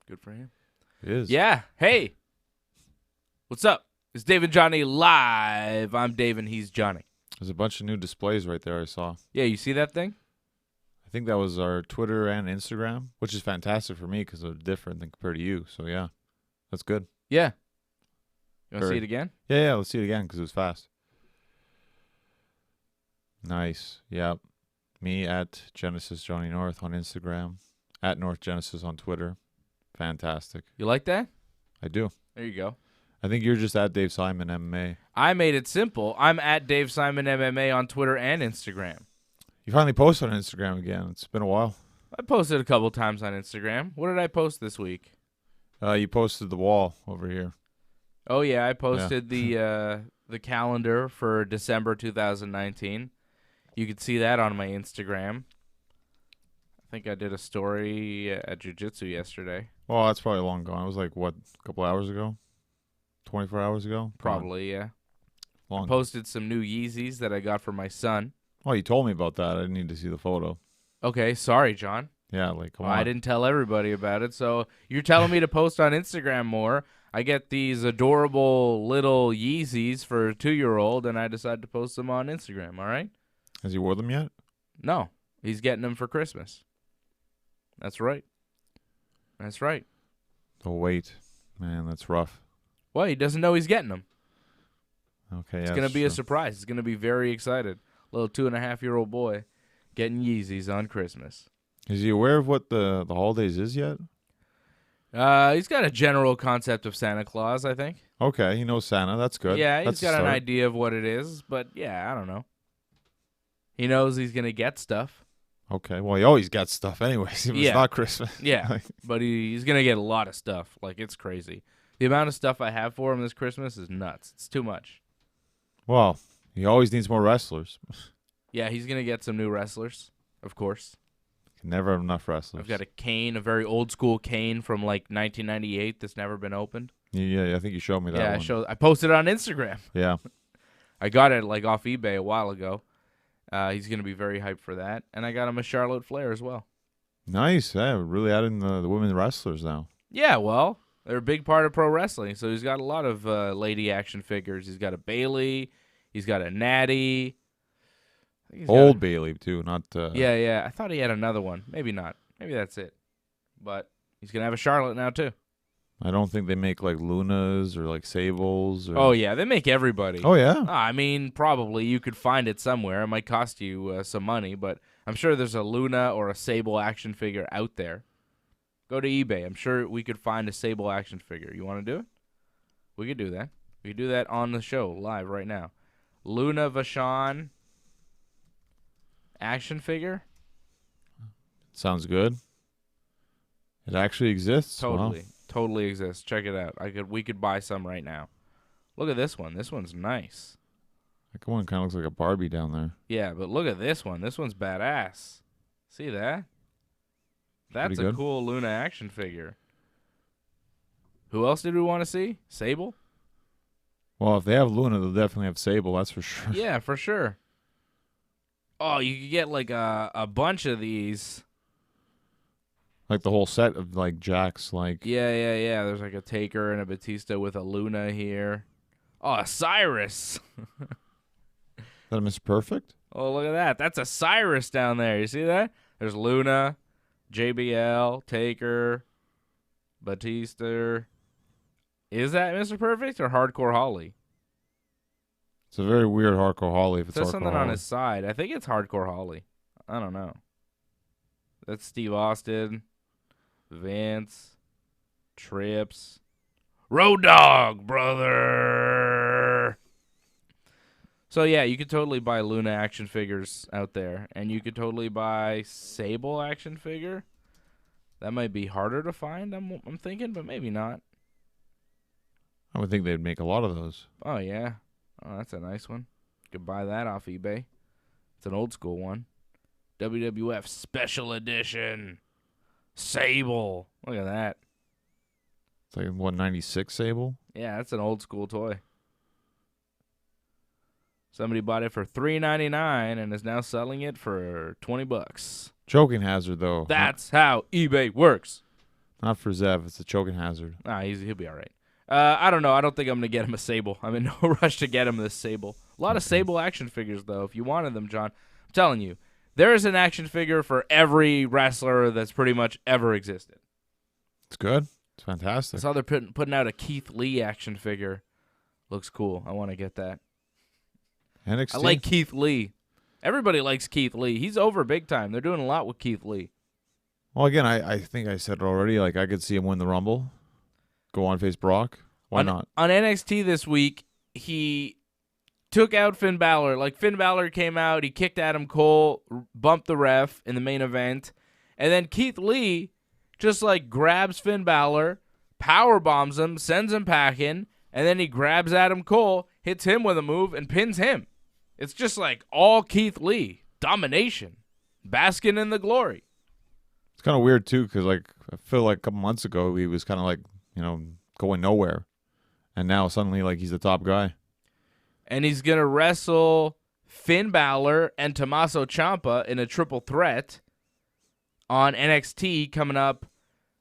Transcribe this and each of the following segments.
Good for him. It is. Yeah. Hey. What's up? It's Dave and Johnny live. I'm Dave and he's Johnny. There's a bunch of new displays right there I saw. Yeah, you see that thing? I think that was our Twitter and Instagram, which is fantastic for me because they're different than compared to you. So, yeah, that's good. Yeah. You want to see Very. it again? Yeah, let's see it again because it was fast. Nice. Yep. Me at Genesis Johnny North on Instagram, at North Genesis on Twitter. Fantastic. You like that? I do. There you go. I think you're just at Dave Simon MMA. I made it simple. I'm at Dave Simon MMA on Twitter and Instagram. You finally posted on Instagram again. It's been a while. I posted a couple times on Instagram. What did I post this week? You posted the wall over here. Oh, yeah. I posted the calendar for December 2019. You could see that on my Instagram. I think I did a story at Jiu-Jitsu yesterday. Well, that's probably long gone. It was like, what, a couple hours ago? 24 hours ago? Probably, yeah. Long. I posted some new Yeezys that I got for my son. Oh, you told me about that. I didn't need to see the photo. Okay, sorry, John. Yeah, like, come Well, on. I didn't tell everybody about it, so you're telling me to post on Instagram more. I get these adorable little Yeezys for a 2-year-old, and I decide to post them on Instagram, all right? Has he wore them yet? No, he's getting them for Christmas. That's right. That's right. Oh, wait. Man, that's rough. Well, he doesn't know he's getting them. Okay, It's yeah. going to be a true. surprise. He's going to be very excited. Little 2.5-year-old boy getting Yeezys on Christmas. Is he aware of what the holidays is yet? He's got a general concept of Santa Claus, I think. Okay, he knows Santa. That's good. Yeah, That's he's a got an start. idea of what it is, but yeah, I don't know. He knows he's going to get stuff. Okay, well, he always got stuff anyways. It was Yeah. not Christmas. Yeah, but he's going to get a lot of stuff. Like, it's crazy. The amount of stuff I have for him this Christmas is nuts. It's too much. Well, he always needs more wrestlers. Yeah, he's going to get some new wrestlers, of course. Can never have enough wrestlers. I've got a cane, a very old-school cane from, like, 1998 that's never been opened. Yeah, I think you showed me that one. I posted it on Instagram. Yeah. I got it, like, off eBay a while ago. He's going to be very hyped for that. And I got him a Charlotte Flair as well. Nice. Yeah, we're really adding the women wrestlers now. Yeah, well, they're a big part of pro wrestling. So he's got a lot of lady action figures. He's got a Bailey. He's got a Natty. Old Bailey, too, not... Yeah. I thought he had another one. Maybe not. Maybe that's it. But he's going to have a Charlotte now, too. I don't think they make, like, Lunas or, like, Sables. Or... Oh, yeah. They make everybody. Oh, yeah? I mean, probably. You could find it somewhere. It might cost you some money, but I'm sure there's a Luna or a Sable action figure out there. Go to eBay. I'm sure we could find a Sable action figure. You want to do it? We could do that. We could do that on the show live right now. Luna Vachon action figure? Sounds good. It actually exists? Totally. Wow. Totally exists. Check it out. We could buy some right now. Look at this one. This one's nice. That one kind of looks like a Barbie down there. Yeah, but look at this one. This one's badass. See that? That's Pretty a good. cool Luna action figure. Who else did we want to see? Sable? Well, if they have Luna, they'll definitely have Sable, that's for sure. Yeah, for sure. Oh, you could get like a bunch of these. Like the whole set of, like, Jacks, like... Yeah. There's like a Taker and a Batista with a Luna here. Oh, a Cyrus. Is that a Mr. Perfect? Oh, look at that. That's a Cyrus down there. You see that? There's Luna, JBL, Taker, Batista. Is that Mr. Perfect or Hardcore Holly? It's a very weird Hardcore Holly if It it's says Hardcore something Holly. on his side. I think it's Hardcore Holly. I don't know. That's Steve Austin, Vince, Trips, Road Dogg, brother. So, yeah, you could totally buy Luna action figures out there. And you could totally buy Sable action figure. That might be harder to find, I'm thinking, but maybe not. I would think they'd make a lot of those. Oh, yeah. Oh, that's a nice one. You could buy that off eBay. It's an old school one. WWF Special Edition. Sable. Look at that. It's like, what, 96 Sable? Yeah, that's an old school toy. Somebody bought it for $3.99 and is now selling it for $20. Choking hazard, though. That's how eBay works. Not for Zev. It's a choking hazard. Nah, he'll be all right. I don't know. I don't think I'm going to get him a Sable. I'm in no rush to get him this Sable. A lot of Sable action figures, though. If you wanted them, John, I'm telling you, there is an action figure for every wrestler that's pretty much ever existed. It's good. It's fantastic. I saw they're putting out a Keith Lee action figure. Looks cool. I want to get that. NXT? I like Keith Lee. Everybody likes Keith Lee. He's over big time. They're doing a lot with Keith Lee. Well, again, I think I said it already. Like, I could see him win the Rumble. Go on, face Brock. Why not? On NXT this week, he took out Finn Balor. Like, Finn Balor came out, he kicked Adam Cole, bumped the ref in the main event, and then Keith Lee just, like, grabs Finn Balor, power bombs him, sends him packing, and then he grabs Adam Cole, hits him with a move, and pins him. It's just, like, all Keith Lee. Domination. Basking in the glory. It's kind of weird, too, because, like, I feel like a couple months ago he was kind of, like, going nowhere. And now suddenly, like, he's the top guy. And he's going to wrestle Finn Balor and Tommaso Ciampa in a triple threat on NXT coming up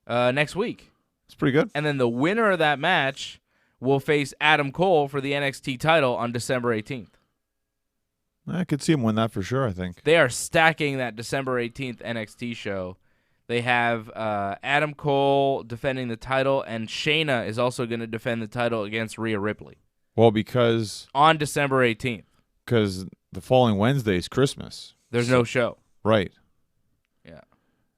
next week. It's pretty good. And then the winner of that match will face Adam Cole for the NXT title on December 18th. I could see him win that for sure, I think. They are stacking that December 18th NXT show. They have Adam Cole defending the title, and Shayna is also going to defend the title against Rhea Ripley. Well, because... on December 18th. Because the following Wednesday is Christmas. There's no show. Right. Yeah.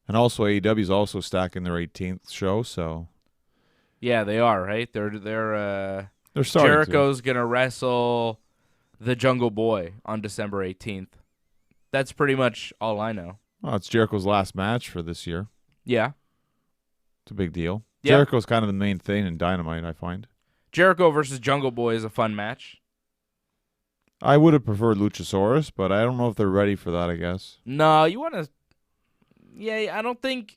And also AEW is also stacking their 18th show, so... yeah, they are, right? They're starting Jericho's going to wrestle the Jungle Boy on December 18th. That's pretty much all I know. Oh, it's Jericho's last match for this year. Yeah. It's a big deal. Yep. Jericho's kind of the main thing in Dynamite, I find. Jericho versus Jungle Boy is a fun match. I would have preferred Luchasaurus, but I don't know if they're ready for that, I guess. No, you want to... yeah, I don't think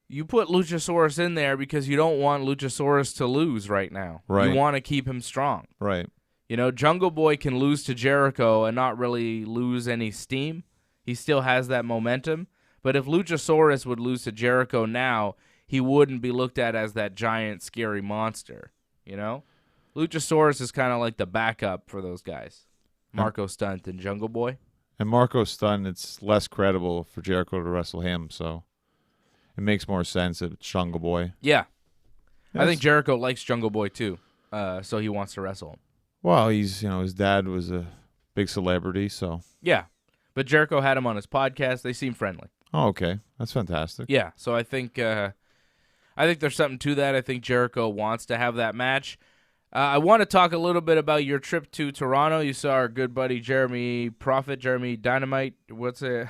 you put Luchasaurus in there because you don't want Luchasaurus to lose right now. Right. You want to keep him strong. Right. Jungle Boy can lose to Jericho and not really lose any steam. He still has that momentum. But if Luchasaurus would lose to Jericho now, he wouldn't be looked at as that giant, scary monster, Luchasaurus is kind of like the backup for those guys. Marco Stunt and Jungle Boy. And Marco Stunt, it's less credible for Jericho to wrestle him, so it makes more sense if it's Jungle Boy. Yeah. Yes. I think Jericho likes Jungle Boy too, so he wants to wrestle him. Well, he's, his dad was a big celebrity, so. Yeah. But Jericho had him on his podcast. They seem friendly. Oh, okay. That's fantastic. Yeah, so I think there's something to that. I think Jericho wants to have that match. I want to talk a little bit about your trip to Toronto. You saw our good buddy Jeremy Dynamite. What's it?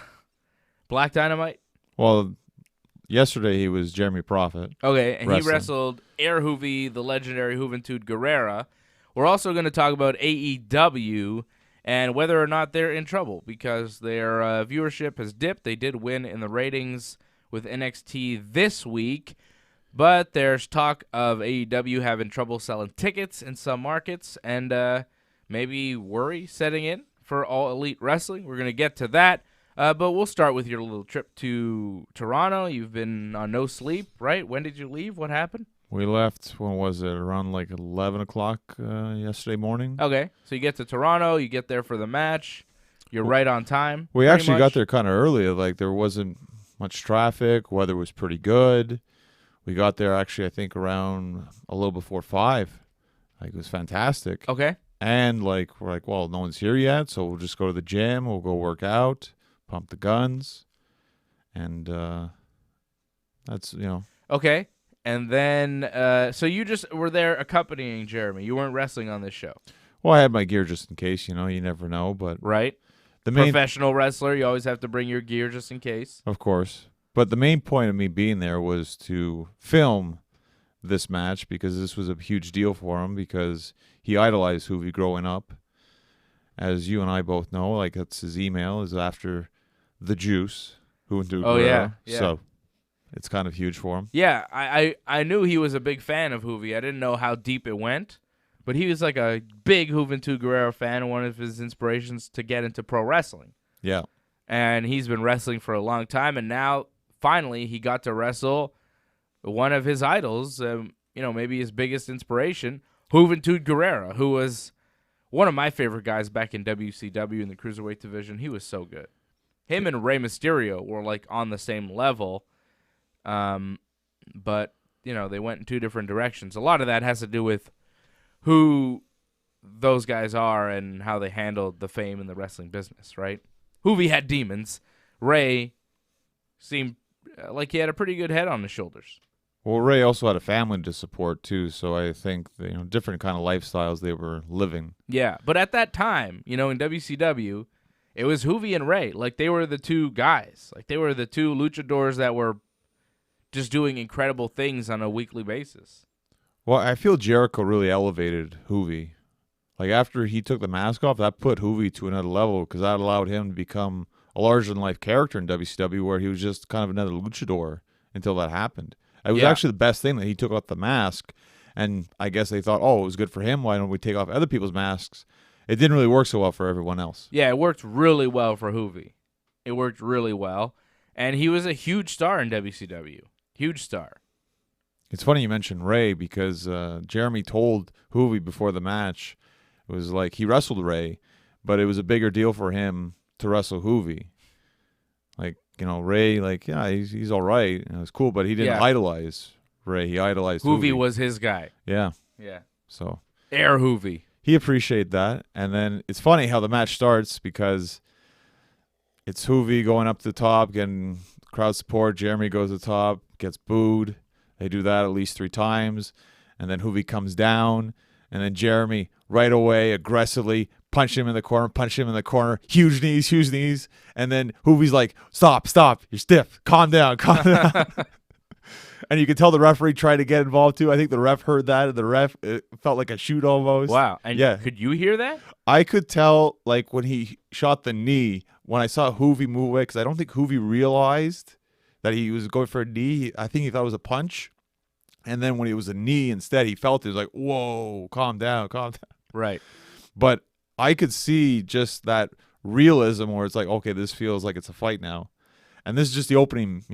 Black Dynamite? Well, yesterday he was Jeremy Prophet. Okay, and wrestling. He wrestled Air Hoovy, the legendary Juventud Guerrera. We're also going to talk about AEW and whether or not they're in trouble because their viewership has dipped. They did win in the ratings with NXT this week, but there's talk of AEW having trouble selling tickets in some markets and maybe worry setting in for All Elite Wrestling. We're going to get to that, but we'll start with your little trip to Toronto. You've been on no sleep, right? When did you leave? What happened? We left, when was it, around like 11 o'clock yesterday morning. Okay, so you get to Toronto, you get there for the match, you're right on time. We actually got there kind of early, like there wasn't much traffic, weather was pretty good. We got there actually, I think, around a little before 5. Like, it was fantastic. Okay. And like we're like, well, no one's here yet, so we'll just go to the gym, we'll go work out, pump the guns, and that's, Okay. And then, so you just were there accompanying Jeremy. You weren't wrestling on this show. Well, I had my gear just in case, you never know. But right. The main professional wrestler, you always have to bring your gear just in case. Of course. But the main point of me being there was to film this match because this was a huge deal for him because he idolized Hoovy growing up. As you and I both know, like that's his email is after the Juice. Oh, yeah. So it's kind of huge for him. Yeah, I knew he was a big fan of Hoovy. I didn't know how deep it went, but he was like a big Juventud Guerrero fan and one of his inspirations to get into pro wrestling. Yeah. And he's been wrestling for a long time, and now, finally, he got to wrestle one of his idols, maybe his biggest inspiration, Juventud Guerrera, who was one of my favorite guys back in WCW in the Cruiserweight division. He was so good. Him and Rey Mysterio were like on the same level, but they went in two different directions. A lot of that has to do with who those guys are and how they handled the fame in the wrestling business, right? Juvi had demons. Rey seemed like he had a pretty good head on his shoulders. Well, Ray also had a family to support too, so I think different kind of lifestyles they were living. Yeah, but at that time, in WCW, it was Juvi and Rey. Like, they were the two guys. Like, they were the two luchadors that were just doing incredible things on a weekly basis. Well, I feel Jericho really elevated Juvi. Like, after he took the mask off, that put Juvi to another level because that allowed him to become a larger-than-life character in WCW where he was just kind of another luchador until that happened. It was actually the best thing that he took off the mask, and I guess they thought, it was good for him. Why don't we take off other people's masks? It didn't really work so well for everyone else. Yeah, it worked really well for Juvi. It worked really well, and he was a huge star in WCW. Huge star. It's funny you mentioned Ray because Jeremy told Juvi before the match, it was like he wrestled Ray, but it was a bigger deal for him to wrestle Juvi. Like, Ray, he's all right. It's cool, but he didn't idolize Ray. He idolized Juvi. Juvi was his guy. Yeah. Yeah. So. Air Juvi. He appreciated that. And then it's funny how the match starts because it's Juvi going up to the top, getting crowd support. Jeremy goes to the top, gets booed. They do that at least 3 times. And then Juvi comes down. And then Jeremy right away aggressively punch him in the corner, huge knees. And then Juvi's like, stop, you're stiff, calm down. And you could tell the referee tried to get involved too. I think the ref heard that, and the ref, it felt like a shoot almost. Wow. And could you hear that? I could tell, like, when he shot the knee, when I saw Juvi move away, because I don't think Juvi realized that he was going for a knee. I think he thought it was a punch. And then when it was a knee instead, he felt it. He was like, whoa, calm down. Right. But I could see just that realism where it's like, okay, this feels like it's a fight now. And this is just the opening,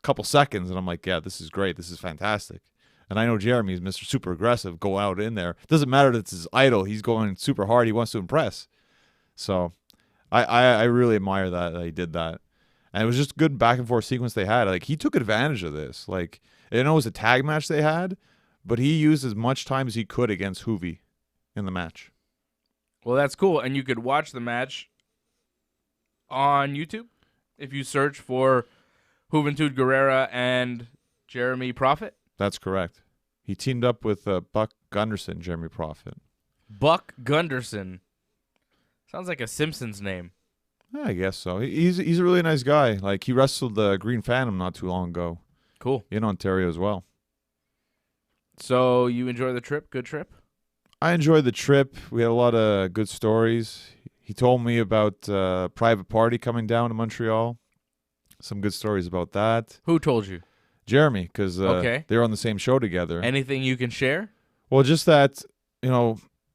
couple seconds. And I'm like, yeah, this is great. This is fantastic. And I know Jeremy's Mr. Super Aggressive, go out in there. Doesn't matter that it's his idol. He's going super hard. He wants to impress. So I really admire that he did that. And it was just a good back and forth sequence they had. Like, he took advantage of this. Like, I know it was a tag match they had, but he used as much time as he could against Juvi in the match. Well, that's cool. And you could watch the match on YouTube if you search for Juventud Guerrera and Jeremy Prophet. That's correct. He teamed up with Buck Gunderson, Jeremy Prophet. Buck Gunderson. Sounds like a Simpsons name. Yeah, I guess so. He's a really nice guy. Like, he wrestled the Green Phantom not too long ago. Cool. In Ontario as well. So you enjoy the trip? Good trip? I enjoyed the trip. We had a lot of good stories. He told me about Private Party coming down to Montreal. Some good stories about that. Who told you? Jeremy, because they were on the same show together. Anything you can share? Well, just that,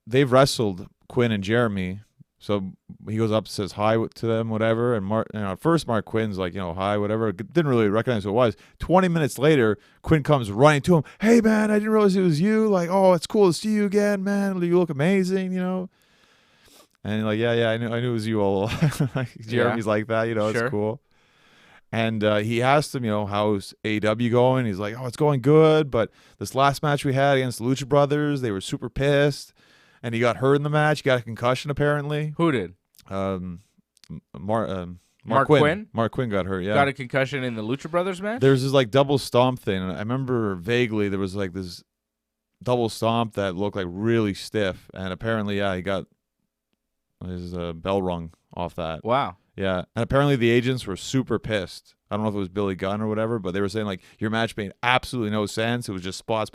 they've wrestled, Quinn and Jeremy. So he goes up and says hi to them, whatever. And at first Mark Quinn's like, hi, whatever. Didn't really recognize who it was. 20 minutes later, Quinn comes running to him. Hey, man, I didn't realize it was you. Like, oh, it's cool to see you again, man. You look amazing, And like, yeah, I knew it was you all. Jeremy's like that, Sure. It's cool. And he asked him, how's AEW going? He's like, it's going good. But this last match we had against the Lucha Brothers, they were super pissed. And he got hurt in the match. He got a concussion, apparently. Who did? Mark Quinn? Mark Quinn got hurt, yeah. Got a concussion in the Lucha Brothers match? There's this, double stomp thing. And I remember vaguely there was, this double stomp that looked, really stiff. And apparently, he got his bell rung off that. Wow. Yeah. And apparently the agents were super pissed. I don't know if it was Billy Gunn or whatever, but they were saying, your match made absolutely no sense. It was just spot.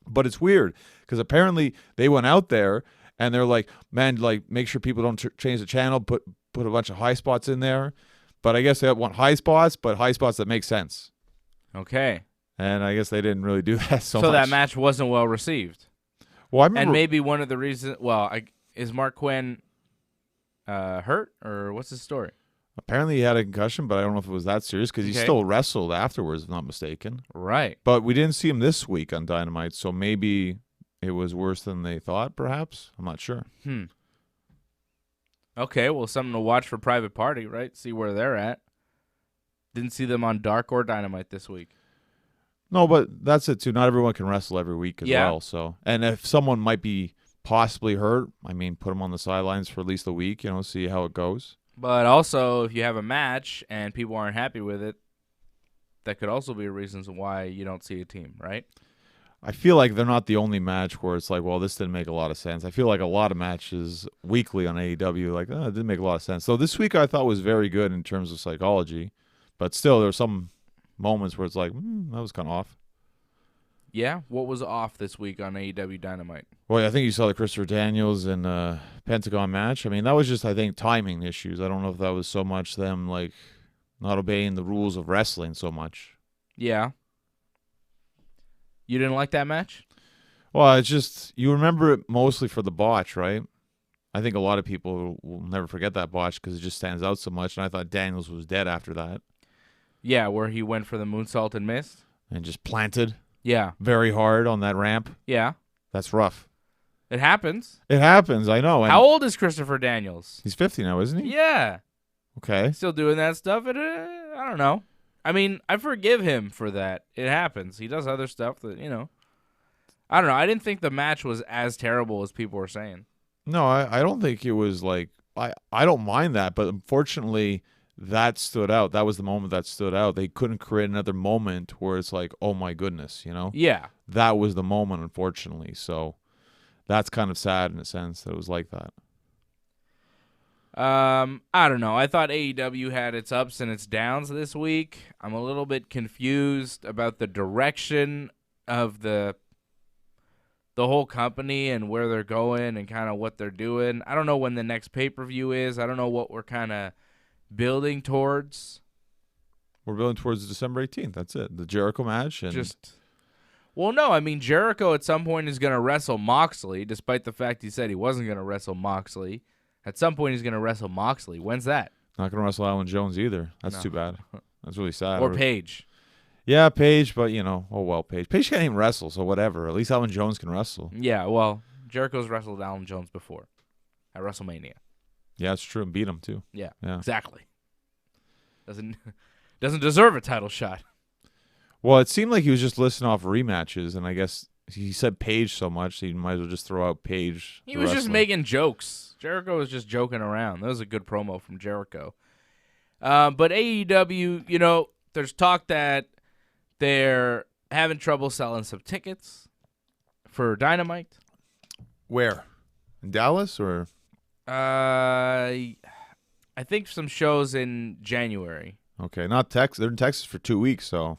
But it's weird because apparently they went out there and they're like, man, make sure people don't change the channel, put a bunch of high spots in there. But I guess they want high spots, but high spots that make sense. Okay. And I guess they didn't really do that so much. So that match wasn't well received. Well, I remember. And maybe one of the reasons, is Mark Quinn hurt or what's his story? Apparently he had a concussion, but I don't know if it was that serious because he Okay. still wrestled afterwards, if not mistaken. Right. But we didn't see him this week on Dynamite, so maybe it was worse than they thought, perhaps. I'm not sure. Okay, well, something to watch for Private Party, right? See where they're at. Didn't see them on Dark or Dynamite this week. No, but that's it, too. Not everyone can wrestle every week as Yeah. well. So, and if someone might be possibly hurt, I mean, put them on the sidelines for at least a week, see how it goes. But also, if you have a match and people aren't happy with it, that could also be a reason why you don't see a team, right? I feel like they're not the only match where it's like, well, this didn't make a lot of sense. I feel like a lot of matches weekly on AEW, like, it didn't make a lot of sense. So this week I thought was very good in terms of psychology, but still there were some moments where it's like, that was kind of off. Yeah? What was off this week on AEW Dynamite? Well, I think you saw the Christopher Daniels and Pentagon match. I mean, that was just, I think, timing issues. I don't know if that was so much them, like, not obeying the rules of wrestling so much. Yeah. You didn't like that match? Well, it's just, you remember it mostly for the botch, right? I think a lot of people will never forget that botch because it just stands out so much, and I thought Daniels was dead after that. Yeah, where he went for the moonsault and missed? And just planted Yeah. very hard on that ramp. Yeah. That's rough. It happens. It happens, I know. And How old is Christopher Daniels? he's 50 now, isn't he? Yeah. Okay. Still doing that stuff? I don't know. I mean, I forgive him for that. It happens. He does other stuff that, I don't know. I didn't think the match was as terrible as people were saying. No, I don't think it was like, I don't mind that, but unfortunately that stood out. That was the moment that stood out. They couldn't create another moment where it's like, oh my goodness, Yeah. That was the moment, unfortunately. So that's kind of sad in a sense that it was like that. I don't know. I thought AEW had its ups and its downs this week. I'm a little bit confused about the direction of the whole company and where they're going and kind of what they're doing. I don't know when the next pay-per-view is. I don't know what we're kind of building towards. We're building towards December 18th. That's it. The Jericho match. And Well, no. I mean, Jericho at some point is going to wrestle Moxley, despite the fact he said he wasn't going to wrestle Moxley. At some point, he's going to wrestle Moxley. When's that? Not going to wrestle Alan Jones either. That's too bad. That's really sad. Or Paige. Yeah, Paige, but, oh, well, Paige. Paige can't even wrestle, so whatever. At least Alan Jones can wrestle. Yeah, well, Jericho's wrestled Alan Jones before at WrestleMania. Yeah, it's true. And beat him, too. Yeah, Yeah. exactly. Doesn't deserve a title shot. Well, it seemed like he was just listing off rematches, and I guess he said Paige so much, he might as well just throw out Paige. He was just making jokes. Jericho was just joking around. That was a good promo from Jericho. But AEW, there's talk that they're having trouble selling some tickets for Dynamite. Where? In Dallas or? I think some shows in January. Okay, not Texas. They're in Texas for 2 weeks, so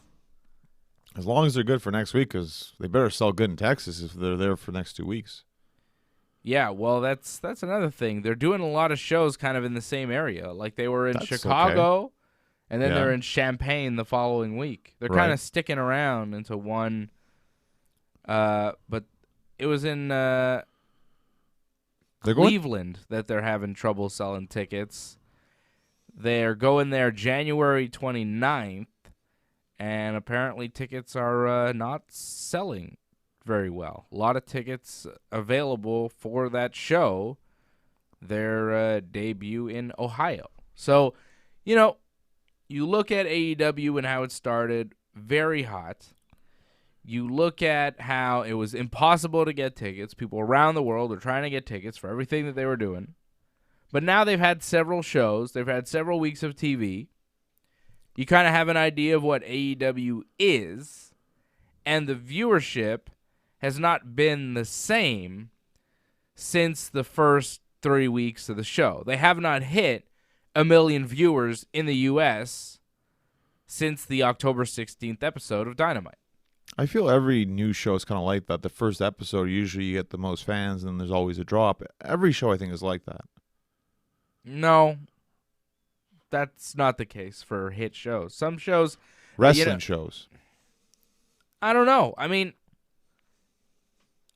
as long as they're good for next week, because they better sell good in Texas if they're there for the next 2 weeks. Yeah, well, that's another thing. They're doing a lot of shows kind of in the same area. Like they were in Chicago, and then they're in Champaign the following week. They're kind of sticking around into one. But it was in Cleveland that they're having trouble selling tickets. They're going there January 29th, and apparently tickets are not selling very well. A lot of tickets available for that show, their debut in Ohio. So, you look at AEW and how it started, very hot. You look at how it was impossible to get tickets. People around the world are trying to get tickets for everything that they were doing. But now they've had several shows. They've had several weeks of TV. You kind of have an idea of what AEW is, and the viewership has not been the same since the first 3 weeks of the show. They have not hit 1 million viewers in the U.S. since the October 16th episode of Dynamite. I feel every new show is kind of like that. The first episode, usually you get the most fans, and then there's always a drop. Every show, I think, is like that. No, that's not the case for hit shows. Some shows... Wrestling shows. I don't know. I mean,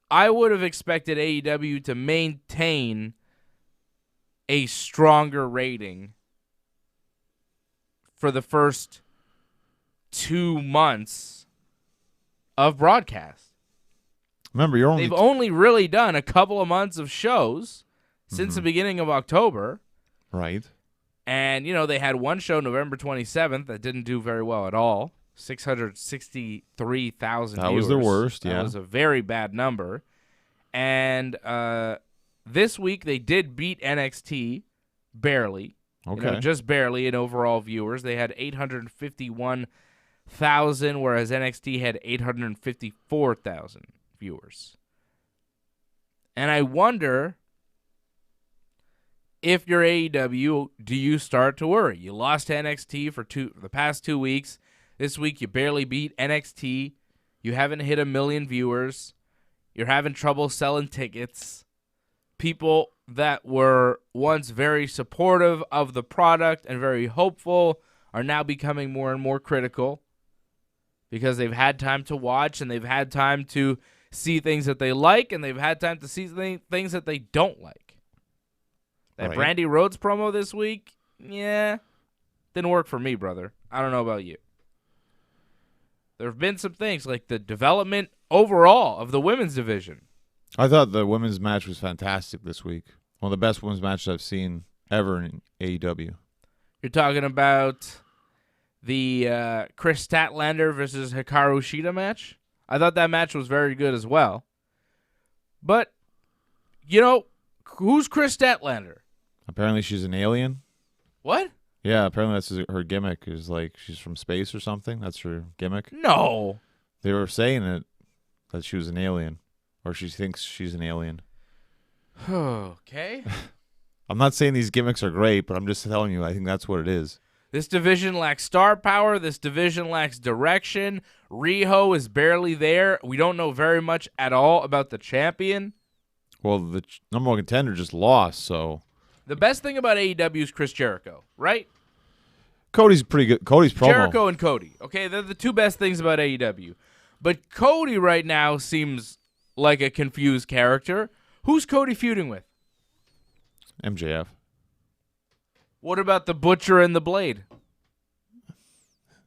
I would have expected AEW to maintain a stronger rating for the first 2 months of broadcast. Remember, They've only really done a couple of months of shows since the beginning of October. Right. And, they had one show November 27th that didn't do very well at all. 663,000 viewers. That was the worst, yeah. That was a very bad number. And this week they did beat NXT barely. Okay. Just barely in overall viewers. They had 851,000, whereas NXT had 854,000 viewers. And I wonder, if you're AEW, do you start to worry? You lost to NXT for the past 2 weeks. This week you barely beat NXT. You haven't hit 1 million viewers. You're having trouble selling tickets. People that were once very supportive of the product and very hopeful are now becoming more and more critical because they've had time to watch and they've had time to see things that they like and they've had time to see things that they don't like. That Right. Brandy Rhodes promo this week, didn't work for me, brother. I don't know about you. There have been some things like the development overall of the women's division. I thought the women's match was fantastic this week. One of the best women's matches I've seen ever in AEW. You're talking about the Chris Statlander versus Hikaru Shida match? I thought that match was very good as well. But, who's Chris Statlander? Apparently she's an alien. What? Yeah, apparently that's her gimmick is like she's from space or something. That's her gimmick. No. They were saying that she was an alien or she thinks she's an alien. Okay. I'm not saying these gimmicks are great, but I'm just telling you I think that's what it is. This division lacks star power. This division lacks direction. Riho is barely there. We don't know very much at all about the champion. Well, the number one contender just lost, so. The best thing about AEW is Chris Jericho, right? Cody's pretty good. Cody's promo. Jericho and Cody. Okay, they're the two best things about AEW. But Cody right now seems like a confused character. Who's Cody feuding with? MJF. What about the Butcher and the Blade?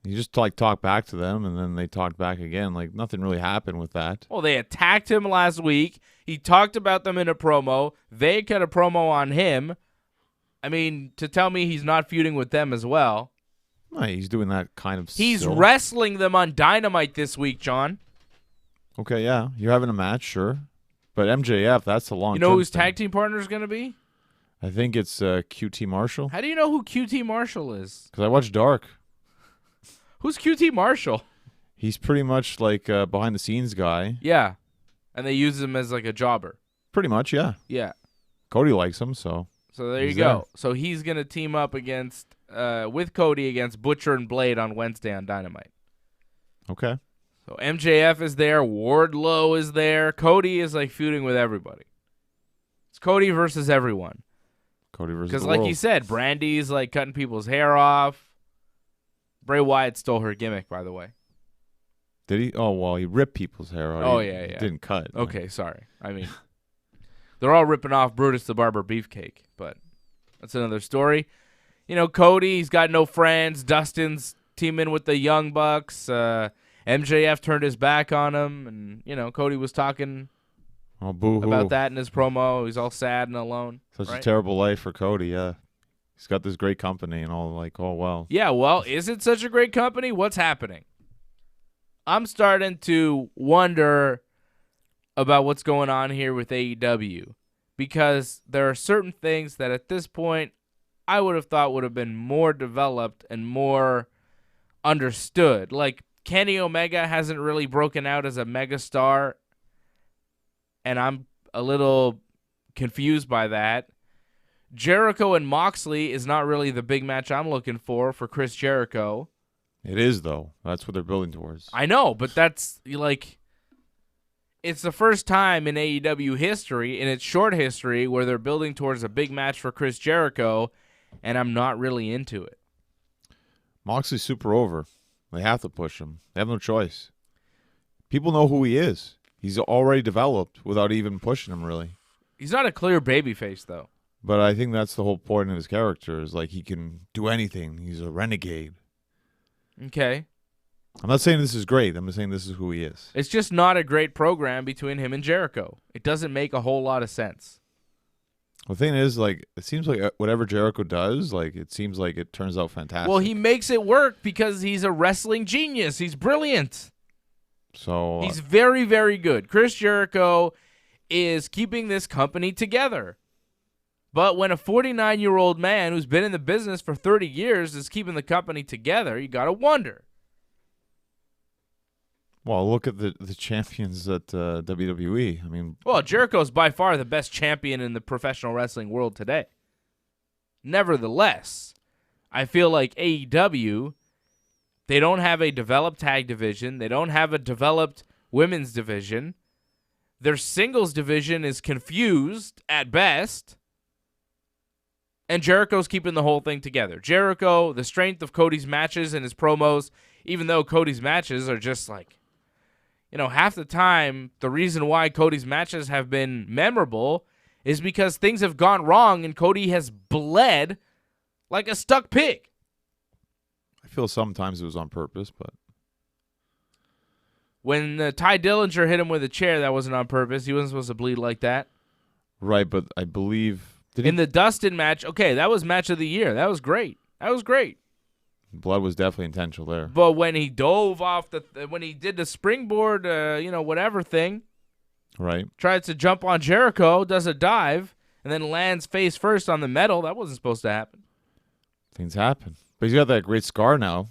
You just talk back to them, and then they talked back again. Like nothing really happened with that. Well, they attacked him last week. He talked about them in a promo. They cut a promo on him. I mean, to tell me he's not feuding with them as well. No, he's doing that kind of. He's still. wrestling them on Dynamite this week, John. Okay, yeah, you're having a match, sure, but MJF, that's a long. You know who his tag team partner is going to be? I think it's QT Marshall. How do you know who QT Marshall is? Because I watch Dark. Who's QT Marshall? He's pretty much like a behind the scenes guy. Yeah, and they use him as like a jobber. Pretty much, yeah. Yeah. Cody likes him, so. So there you He's go. there. So he's going to team up against with Cody against Butcher and Blade on Wednesday on Dynamite. Okay. So MJF is there. Wardlow is there. Cody is like feuding with everybody. It's Cody versus everyone. Cody versus Because the like world. you said, Brandy's like cutting people's hair off. Bray Wyatt stole her gimmick, by the way. Did he? Oh, well, he ripped people's hair out. Oh, He yeah. Didn't cut. Okay, sorry. I mean, they're all ripping off Brutus the Barber Beefcake, but that's another story. Cody, he's got no friends. Dustin's teaming with the Young Bucks. MJF turned his back on him, and, Cody was talking Oh, boo-hoo. about that in his promo. He's all sad and alone. Such right? a terrible life for Cody, yeah. He's got this great company and all, like, oh, well. Yeah, well, is it such a great company? What's happening? I'm starting to wonder about what's going on here with AEW because there are certain things that at this point I would have thought would have been more developed and more understood. Like Kenny Omega hasn't really broken out as a megastar, and I'm a little confused by that. Jericho and Moxley is not really the big match I'm looking for Chris Jericho. It is, though. That's what they're building towards. I know, but that's like it's the first time in AEW history, in its short history, where they're building towards a big match for Chris Jericho, and I'm not really into it. Moxley's super over. They have to push him. They have no choice. People know who he is. He's already developed without even pushing him, really. He's not a clear babyface, though. But I think that's the whole point of his character is, like, he can do anything. He's a renegade. Okay. I'm not saying this is great. I'm just saying this is who he is. It's just not a great program between him and Jericho. It doesn't make a whole lot of sense. The thing is, like, it seems like whatever Jericho does, like, it seems like it turns out fantastic. Well, he makes it work because he's a wrestling genius. He's brilliant. So He's very, very good. Chris Jericho is keeping this company together. But when a 49-year-old man who's been in the business for 30 years is keeping the company together, you got to wonder. well, look at the champions at WWE. I mean, Well, Jericho's by far the best champion in the professional wrestling world today. Nevertheless, I feel like AEW, they don't have a developed tag division. They don't have a developed women's division. Their singles division is confused at best. And Jericho's keeping the whole thing together. Jericho, the strength of Cody's matches and his promos, even though Cody's matches are just like, half the time, the reason why Cody's matches have been memorable is because things have gone wrong and Cody has bled like a stuck pig. I feel sometimes it was on purpose, but When Ty Dillinger hit him with a chair, that wasn't on purpose. He wasn't supposed to bleed like that. right. But I believe In the Dustin match, okay, that was match of the year. That was great. blood was definitely intentional there. But when he dove off when he did the springboard, whatever thing, Right. tries to jump on Jericho, does a dive, and then lands face first on the metal, that wasn't supposed to happen. Things happen. But he's got that great scar now.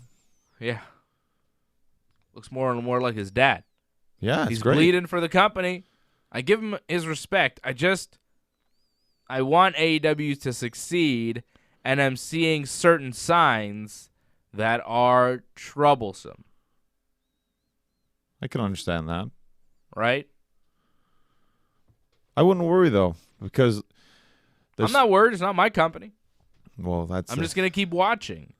Yeah. Looks more and more like his dad. Yeah, it's He's great. bleeding for the company. I give him his respect. I want AEW to succeed, and I'm seeing certain signs that are troublesome, I can understand that. right? I wouldn't worry though, because I'm not worried. It's not my company. Well, that's I'm just going to keep watching.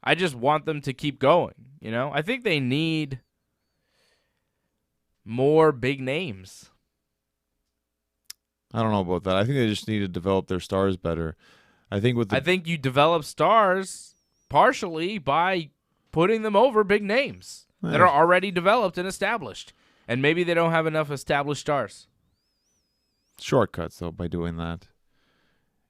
I just want them to keep going, I think they need more big names. I don't know about that. I think they just need to develop their stars better. I think you develop stars partially by putting them over big names that are already developed and established. And maybe they don't have enough established stars. shortcuts though by doing that.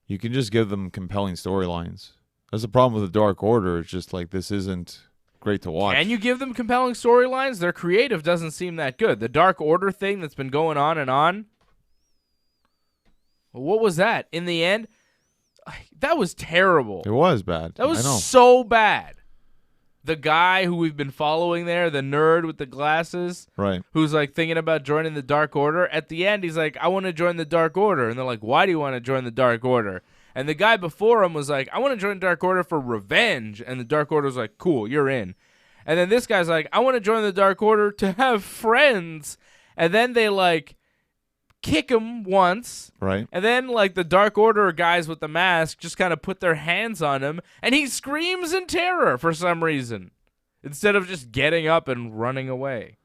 You can just give them compelling storylines. That's the problem with the Dark Order. It's just like this isn't great to watch. Can you give them compelling storylines? Their creative doesn't seem that good. The Dark Order thing that's been going on and on. What was that? In the end, that was terrible. It was bad. That was I know. so bad. The guy who we've been following there, the nerd with the glasses, Right. who's like thinking about joining the Dark Order. At the end, he's like, I want to join the Dark Order. And they're like, why do you want to join the Dark Order? And the guy before him was like, I want to join the Dark Order for revenge. And the Dark Order was like, cool, you're in. And then this guy's like, I want to join the Dark Order to have friends. And then they like kick him once. Right. And then like the Dark Order guys with the mask just kind of put their hands on him. And he screams in terror for some reason, instead of just getting up and running away.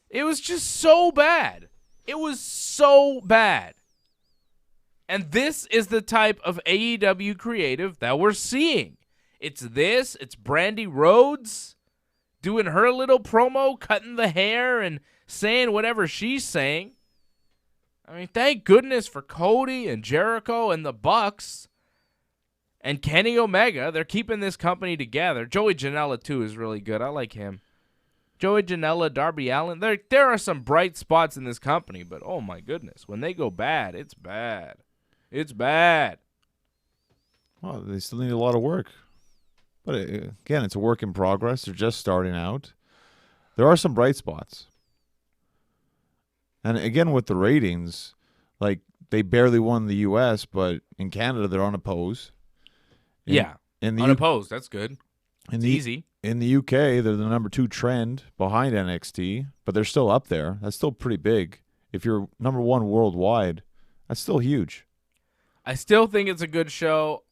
It was just so bad. It was so bad. And this is the type of AEW creative that we're seeing. It's Brandy Rhodes doing her little promo, cutting the hair and saying whatever she's saying. I mean, thank goodness for Cody and Jericho and the Bucks and Kenny Omega. They're keeping this company together. Joey Janela, too, is really good. I like him. Joey Janela, Darby Allin. There are some bright spots in this company, but oh my goodness. When they go bad, it's bad. It's bad. Well, they still need a lot of work. But again, it's a work in progress. They're just starting out. There are some bright spots. And again, with the ratings, like they barely won the U.S., but in Canada, they're unopposed. Yeah. In the Unopposed. That's good. It's easy. In the UK, they're the number 2 trend behind NXT, but they're still up there. That's still pretty big. If you're number 1 worldwide, that's still huge. I still think it's a good show.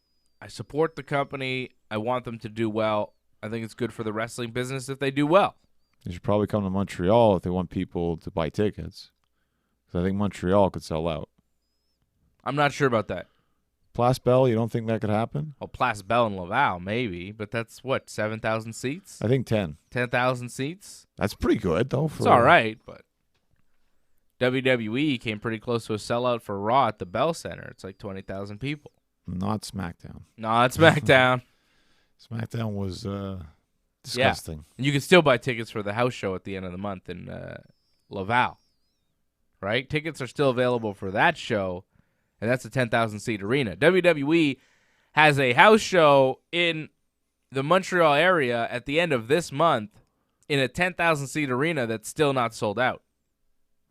I support the company. I want them to do well. I think it's good for the wrestling business if they do well. They should probably come to Montreal if they want people to buy tickets. Because I think Montreal could sell out. I'm not sure about that. Place Bell, you don't think that could happen? Well, Place Bell and Laval, maybe, but that's what, 7,000 seats? I think 10. 10,000 seats? That's pretty good, though. It's all right, but WWE came pretty close to a sellout for Raw at the Bell Center. It's like 20,000 people. Not SmackDown. No, it's SmackDown. SmackDown was disgusting. And you can still buy tickets for the house show at the end of the month in Laval, right? Tickets are still available for that show, and that's a 10,000-seat arena. WWE has a house show in the Montreal area at the end of this month in a 10,000-seat arena that's still not sold out.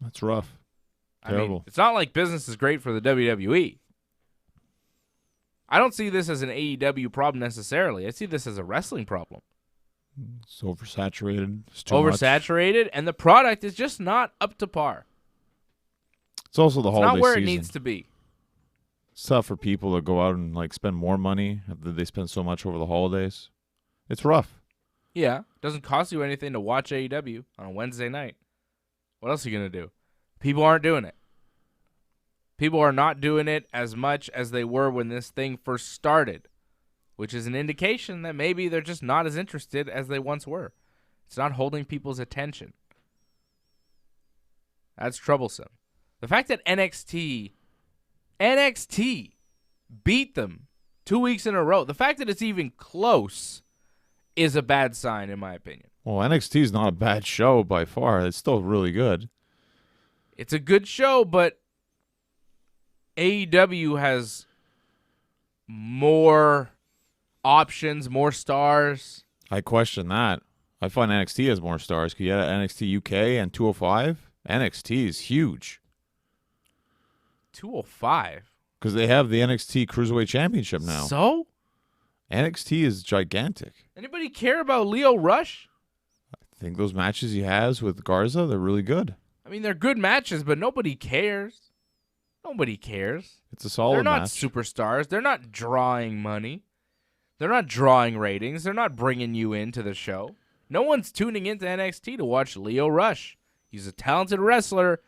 That's rough. Terrible. I mean, it's not like business is great for the WWE. I don't see this as an AEW problem necessarily. I see this as a wrestling problem. It's oversaturated. It's too oversaturated, much. And the product is just not up to par. It's also the holiday season. It's not where it needs to be. It's tough for people to go out and like spend more money after they spend so much over the holidays. It's rough. Yeah. It doesn't cost you anything to watch AEW on a Wednesday night. What else are you going to do? People aren't doing it. People are not doing it as much as they were when this thing first started, which is an indication that maybe they're just not as interested as they once were. It's not holding people's attention. That's troublesome. The fact that NXT beat them 2 weeks in a row, the fact that it's even close is a bad sign, in my opinion. Well, NXT is not a bad show by far. It's still really good. It's a good show, but AEW has more options, more stars. I question that. I find NXT has more stars. Because you had NXT UK and 205. NXT is huge. 205? Because they have the NXT Cruiserweight Championship now. So? NXT is gigantic. Anybody care about Leo Rush? I think those matches he has with Garza, they're really good. I mean, they're good matches, but nobody cares. Nobody cares. It's a solid match. They're not superstars. They're not drawing money. They're not drawing ratings. They're not bringing you into the show. No one's tuning into NXT to watch Leo Rush. He's a talented wrestler,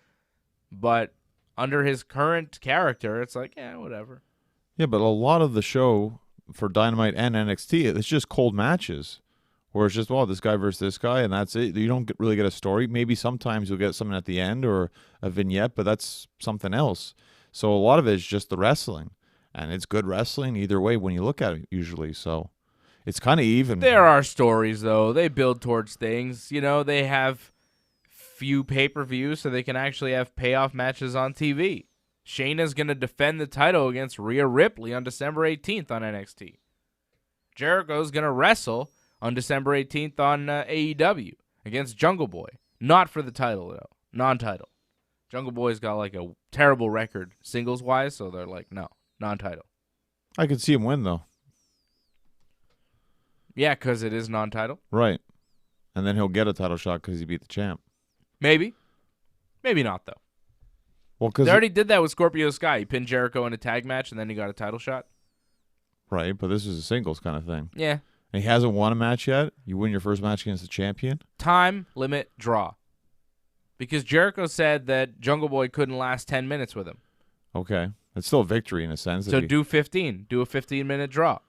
but under his current character, it's like, yeah, whatever. Yeah, but a lot of the show for Dynamite and NXT, it's just cold matches. Where it's just, well, this guy versus this guy, and that's it. You don't really get a story. Maybe sometimes you'll get something at the end or a vignette, but that's something else. So a lot of it is just the wrestling. And it's good wrestling either way when you look at it, usually. So it's kind of even. There are stories, though. They build towards things. You know, they have few pay-per-views so they can actually have payoff matches on TV. Shayna's going to defend the title against Rhea Ripley on December 18th on NXT. Jericho's going to wrestle on December 18th on AEW against Jungle Boy. Not for the title, though. Non-title. Jungle Boy's got like a terrible record singles-wise, so they're like, no, non-title. I could see him win, though. Yeah, because it is non-title. Right. And then he'll get a title shot because he beat the champ. Maybe. Maybe not, though. Well, because they already did that with Scorpio Sky. He pinned Jericho in a tag match, and then he got a title shot. Right, but this is a singles kind of thing. Yeah. And he hasn't won a match yet. You win your first match against the champion. Time, limit, draw. Because Jericho said that Jungle Boy couldn't last 10 minutes with him. Okay. It's still a victory in a sense. So do 15. Do a 15-minute draw.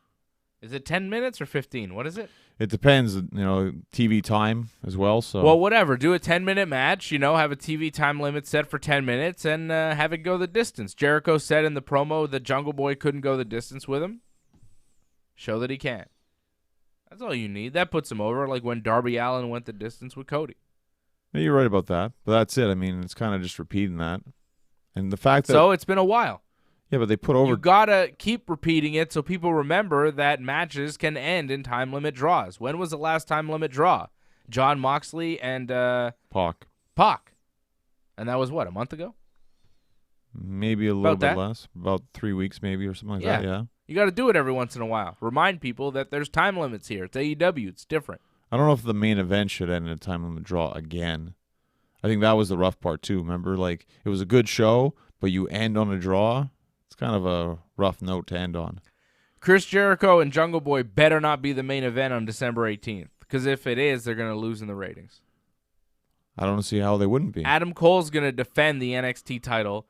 Is it 10 minutes or 15? What is it? It depends, TV time as well. So well, whatever. Do a 10-minute match, have a TV time limit set for 10 minutes and have it go the distance. Jericho said in the promo that Jungle Boy couldn't go the distance with him. Show that he can. That's all you need. That puts him over, like when Darby Allin went the distance with Cody. Yeah, you're right about that. But that's it. I mean, it's kind of just repeating that. And the fact that... So it's been a while. Yeah, but they put over... You got to keep repeating it so people remember that matches can end in time limit draws. When was the last time limit draw? John Moxley and... Pac. And that was what, a month ago? Maybe a little bit less. About 3 weeks maybe or something like that, yeah. You got to do it every once in a while. Remind people that there's time limits here. It's AEW. It's different. I don't know if the main event should end in a time limit draw again. I think that was the rough part, too. Remember, like, it was a good show, but you end on a draw. It's kind of a rough note to end on. Chris Jericho and Jungle Boy better not be the main event on December 18th, because if it is, they're going to lose in the ratings. I don't see how they wouldn't be. Adam Cole's going to defend the NXT title.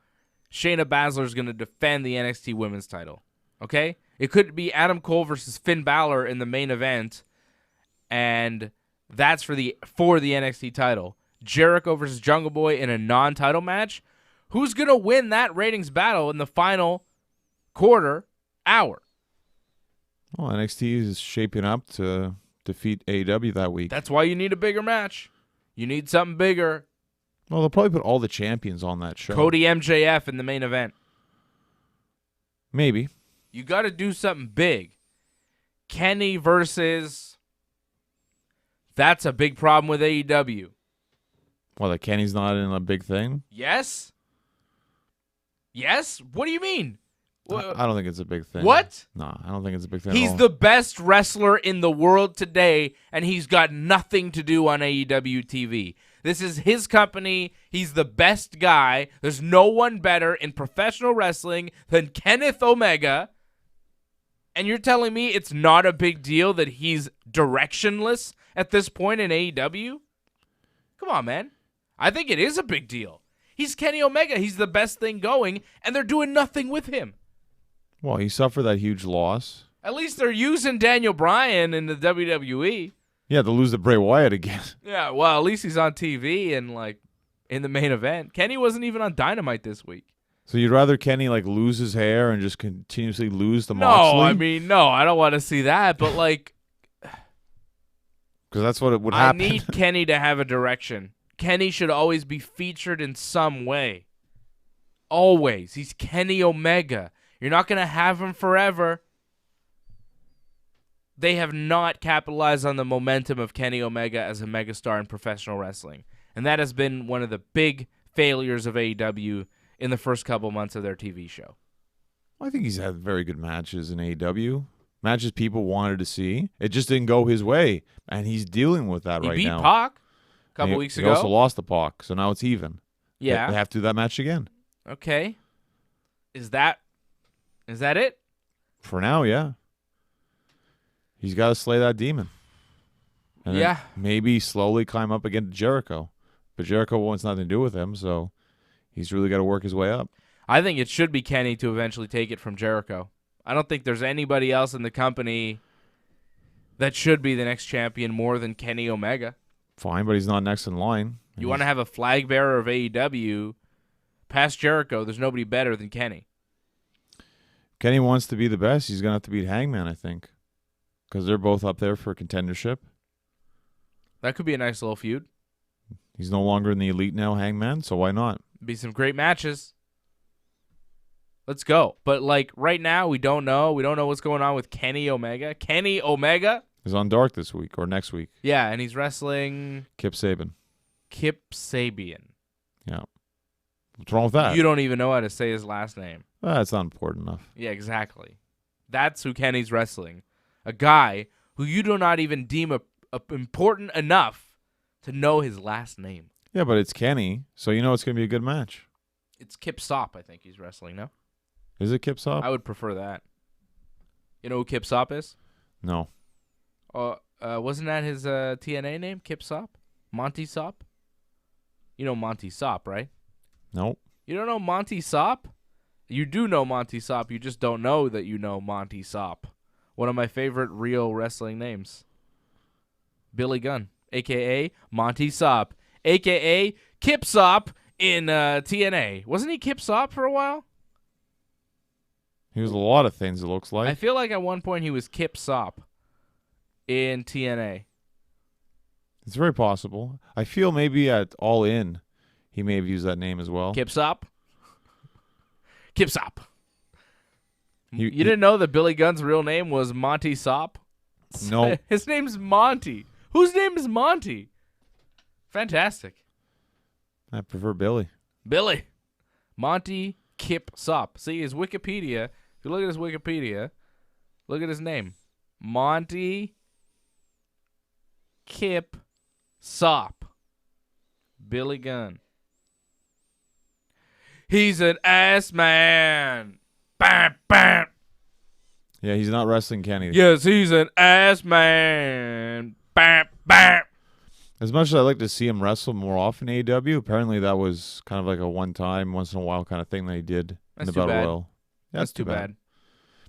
Shayna Baszler's going to defend the NXT women's title. Okay? It could be Adam Cole versus Finn Balor in the main event, and that's for the NXT title. Jericho versus Jungle Boy in a non-title match. Who's going to win that ratings battle in the final quarter hour? Well, NXT is shaping up to defeat AEW that week. That's why you need a bigger match. You need something bigger. Well, they'll probably put all the champions on that show. Cody MJF in the main event. Maybe. You got to do something big. Kenny versus... That's a big problem with AEW. Well, that Kenny's not in a big thing? Yes? Yes? What do you mean? I don't think it's a big thing. What? No, I don't think it's a big thing He's at all. the best wrestler in the world today, and he's got nothing to do on AEW TV. This is his company. He's the best guy. There's no one better in professional wrestling than Kenneth Omega. And you're telling me it's not a big deal that he's directionless at this point in AEW? Come on, man. I think it is a big deal. He's Kenny Omega. He's the best thing going, and they're doing nothing with him. Well, he suffered that huge loss. At least they're using Daniel Bryan in the WWE. Yeah, to lose to Bray Wyatt again. Yeah, well, at least he's on TV and, like, in the main event. Kenny wasn't even on Dynamite this week. So you'd rather Kenny, like, lose his hair and just continuously lose to No, Moxley? I mean, no, I don't want to see that, but, like... Because that's what it would happen. I need Kenny to have a direction. Kenny should always be featured in some way. Always. He's Kenny Omega. You're not going to have him forever. They have not capitalized on the momentum of Kenny Omega as a megastar in professional wrestling. And that has been one of the big failures of AEW in the first couple months of their TV show. I think he's had very good matches in AEW. Matches people wanted to see. It just didn't go his way. And he's dealing with that right now. He beat Pac a couple weeks ago. He also lost to Pac, so now it's even. Yeah. They have to do that match again. Okay. Is that it? For now, yeah. He's got to slay that demon. And yeah. Maybe slowly climb up against Jericho. But Jericho wants nothing to do with him, so he's really got to work his way up. I think it should be Kenny to eventually take it from Jericho. I don't think there's anybody else in the company that should be the next champion more than Kenny Omega. Fine, but he's not next in line. You want to have a flag bearer of AEW past Jericho, there's nobody better than Kenny. Kenny wants to be the best. He's going to have to beat Hangman, I think. Because they're both up there for contendership. That could be a nice little feud. He's no longer in the elite now, Hangman, so why not? Be some great matches. Let's go. But, like, right now, we don't know. We don't know what's going on with Kenny Omega. Kenny Omega He's on Dark this week or next week. Yeah, and he's wrestling Kip Sabian. Kip Sabian. Yeah. What's wrong with that? You don't even know how to say his last name. That's not important enough. Yeah, exactly. That's who Kenny's wrestling. A guy who you do not even deem important enough to know his last name. Yeah, but it's Kenny, so you know it's going to be a good match. It's Kip Sop, I think he's wrestling, no? Is it Kip Sop? I would prefer that. You know who Kip Sop is? No. Wasn't that his TNA name, Kip Sop? Monty Sop? You know Monty Sop, right? Nope. You don't know Monty Sop? You do know Monty Sop. You just don't know that you know Monty Sop. One of my favorite real wrestling names. Billy Gunn, a.k.a. Monty Sop, a.k.a. Kip Sop in TNA. Wasn't he Kip Sop for a while? He was a lot of things, it looks like. I feel like at one point he was Kip Sop in TNA. It's very possible. I feel maybe at All In, he may have used that name as well. Kip Sop? Kip Sop. You didn't know that Billy Gunn's real name was Monty Sop? No. His name's Monty. Whose name is Monty? Fantastic. I prefer Billy. Billy. Monty Kip Sop. See, his Wikipedia, if you look at his Wikipedia, look at his name. Monty Kip Sop. Billy Gunn. He's an ass man. Bam, bam. Yeah, he's not wrestling Kenny. Yes, he's an ass man. Bam, bam. As much as I like to see him wrestle more often in AEW, apparently that was kind of like a one-time, once-in-a-while kind of thing that he did in That's the too Battle bad. Royal. That's too bad.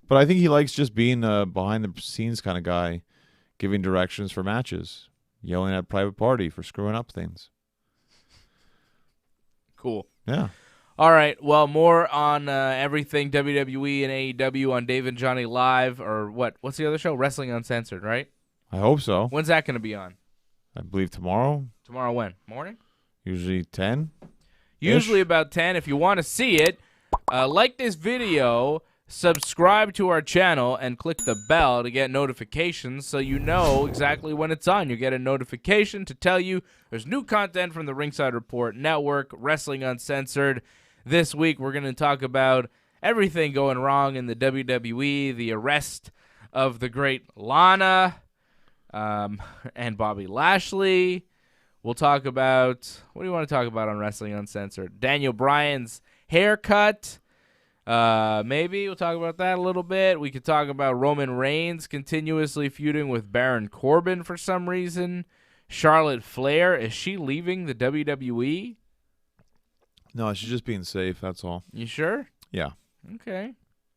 But I think he likes just being a behind-the-scenes kind of guy, giving directions for matches, yelling at Private Party for screwing up things. Cool. Yeah. All right. Well, more on everything WWE and AEW on Dave and Johnny Live, or what? What's the other show? Wrestling Uncensored, right? I hope so. When's that going to be on? I believe tomorrow. Tomorrow when? Morning? Usually 10. Usually about 10. If you want to see it, like this video, subscribe to our channel, and click the bell to get notifications so you know exactly when it's on. You get a notification to tell you there's new content from the Ringside Report Network, Wrestling Uncensored. This week we're going to talk about everything going wrong in the WWE, the arrest of the great Lana and Bobby Lashley. We'll talk about, what do you want to talk about on Wrestling Uncensored? Daniel Bryan's haircut. Maybe we'll talk about that a little bit. We could talk about Roman Reigns continuously feuding with Baron Corbin for some reason. Charlotte Flair, is she leaving the WWE? No, she's just being safe. That's all. You sure? Yeah. Okay.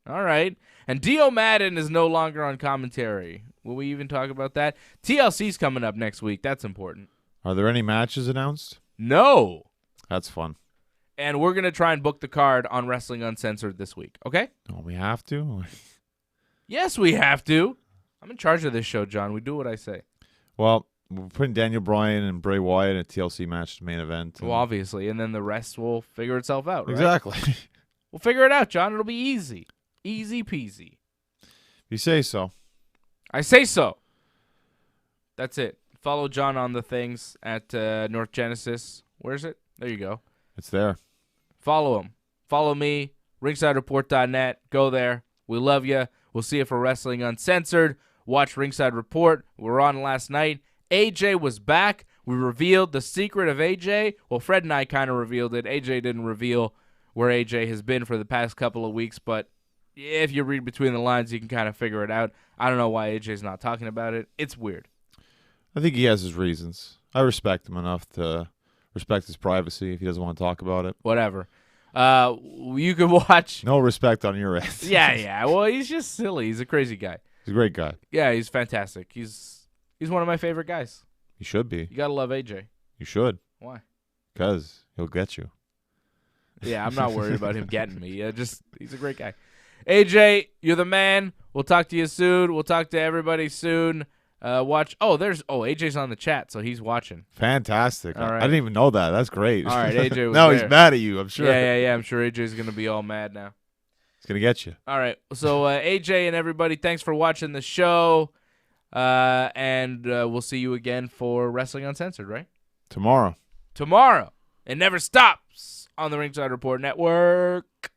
All right. And Dio Madden is no longer on commentary. Will we even talk about that? TLC's coming up next week. That's important. Are there any matches announced? No. That's fun. And we're going to try and book the card on Wrestling Uncensored this week, okay? Oh, we have to? Yes, we have to. I'm in charge of this show, John. We do what I say. Well, we're putting Daniel Bryan and Bray Wyatt in a TLC match to main event. Well, obviously. And then the rest will figure itself out, right? Exactly. We'll figure it out, John. It'll be easy. Easy peasy. You say so. I say so. That's it. Follow John on the things at North Genesis. Where is it? There you go. It's there. Follow him. Follow me. RingsideReport.net. Go there. We love you. We'll see you for Wrestling Uncensored. Watch Ringside Report. We were on last night. AJ was back. We revealed the secret of AJ. Well, Fred and I kind of revealed it. AJ didn't reveal where AJ has been for the past couple of weeks, but if you read between the lines, you can kind of figure it out. I don't know why AJ's not talking about it. It's weird. I think he has his reasons. I respect him enough to respect his privacy if he doesn't want to talk about it. Whatever. You can watch. No respect on your end. Yeah. Well, he's just silly. He's a crazy guy. He's a great guy. Yeah, he's fantastic. He's one of my favorite guys. He should be. You gotta love AJ. You should. Why? Because he'll get you. Yeah, I'm not worried about him getting me. He's a great guy. AJ, you're the man. We'll talk to you soon. We'll talk to everybody soon. Watch. AJ's on the chat, so he's watching. Fantastic. All right. I didn't even know that. That's great. All right, AJ was now there. he's mad at you, I'm sure. Yeah. I'm sure AJ's gonna be all mad now. He's going to get you. All right. So AJ and everybody, thanks for watching the show. And we'll see you again for Wrestling Uncensored, right? Tomorrow. It never stops on the Ringside Report Network.